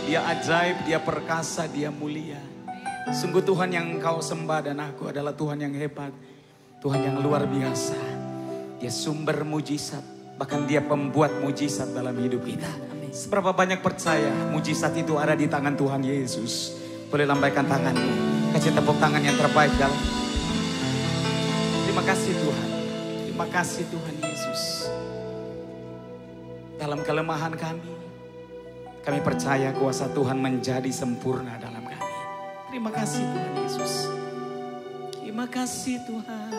Dia ajaib, dia perkasa, dia mulia. Sungguh Tuhan yang kau sembah dan aku adalah Tuhan yang hebat. Tuhan yang luar biasa. Dia sumber mujizat. Bahkan dia pembuat mujizat dalam hidup kita. Seberapa banyak percaya mujizat itu ada di tangan Tuhan Yesus. Boleh lambaikan tanganmu. Kasih tepuk tangan yang terbaik dalam. Terima kasih Tuhan. Terima kasih Tuhan Yesus. Dalam kelemahan kami percaya kuasa Tuhan menjadi sempurna dalam kami. Terima kasih Tuhan Yesus. Terima kasih Tuhan.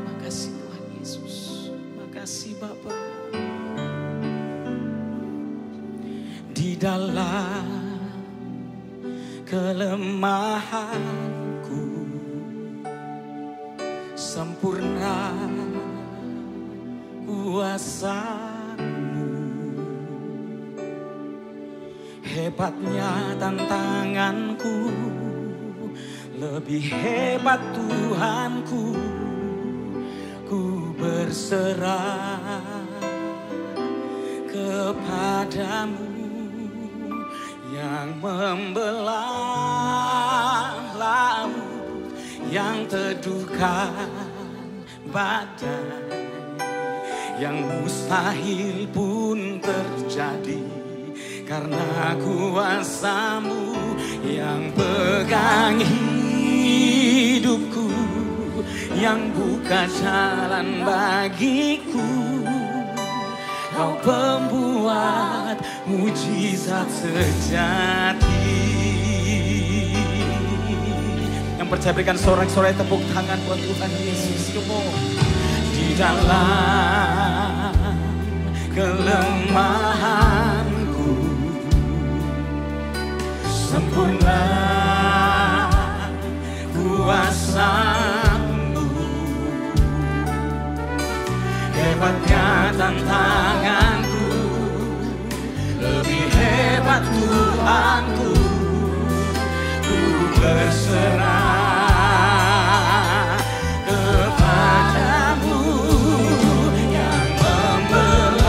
Makasih Tuhan Yesus. Makasih Bapa. Di dalam kelemahanku sempurna kuasa-Mu. Hebatnya tantanganku, lebih hebat Tuhanku. Ku berserah kepadamu yang membelah laut, yang teduhkan badai, yang mustahil pun terjadi karena kuasa-Mu yang pegang hidupku, yang buka jalan bagiku. Kau pembuat mujizat sejati. Yang percaya berikan sorak-sorai tepuk tangan buat Tuhan Yesus. Di dalam kelemahanku sempurna kuasa-Mu. Hebatnya tantanganku, lebih hebat Tuhanku. Ku berserah kepadamu yang membelah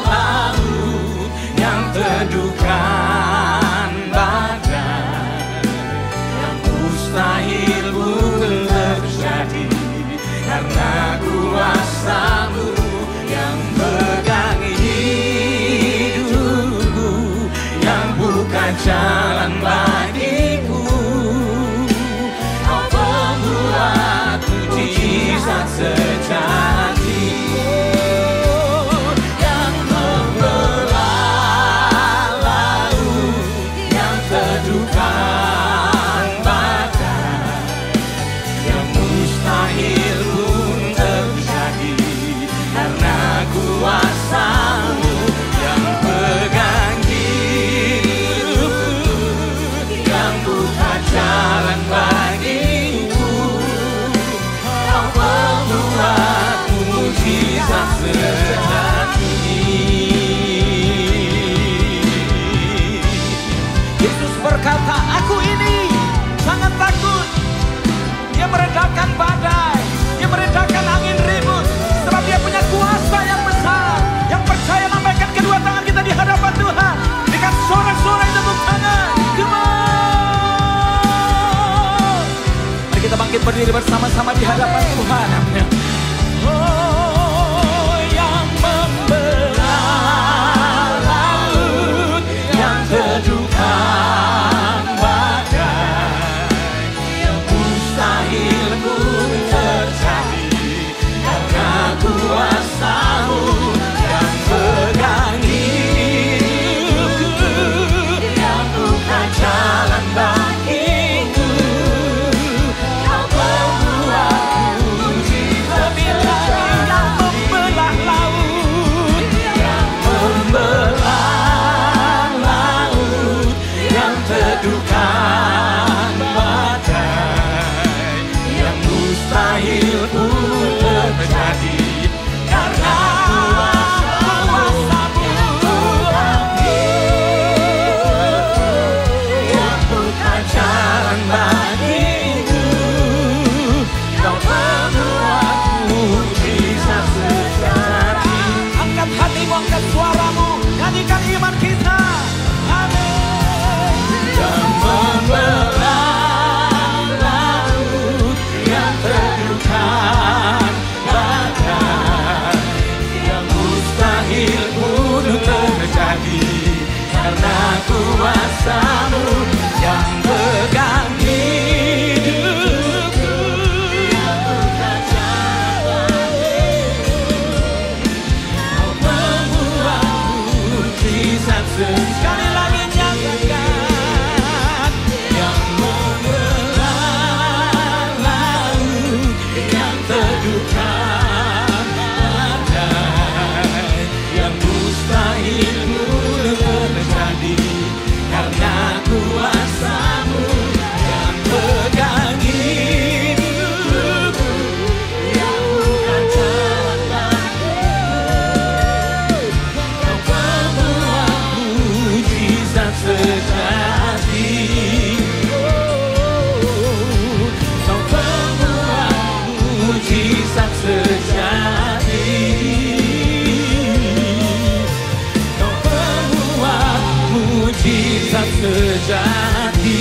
laut, yang teduhkan badai, yang mustahil pun terjadi karena kuasa-Mu yang pegang hidupku, yang buka jalan bagiku. Kau pembuat mujizat sejati, yang membelah laut, yang teduhkan badai, yang mustahil pun terjadi karena kuasa-Mu yang pegang hidupku, yang buka jalan bagiku. Kau membuat mujizat sejati. Yesus berkata, aku ini jangan takut. Dia meredakan badai, dia meredakan angin ribut, sebab dia punya kuasa yang besar. Yang percaya lambaikan kedua tangan kita di hadapan Tuhan. Berikan sorak-sorai tepuk tangan. Come on. Mari kita bangkit berdiri bersama-sama di hadapan Tuhan. Oh, yang membelah laut, yang teduhkan badai, yang mustahil pun terjadi karena kuasa-Mu yang pegang hidupku, yang buka jalan bagiku. Kau pembuat mujizat sejati, yang membelah laut, yang membelah laut, yang teduhkan badai, yang mustahil pun terjadi karena kuasa-Mu yang buka jalan bagiku. Kau pembuat mujizat sejati. Kau pembuat mujizat sejati.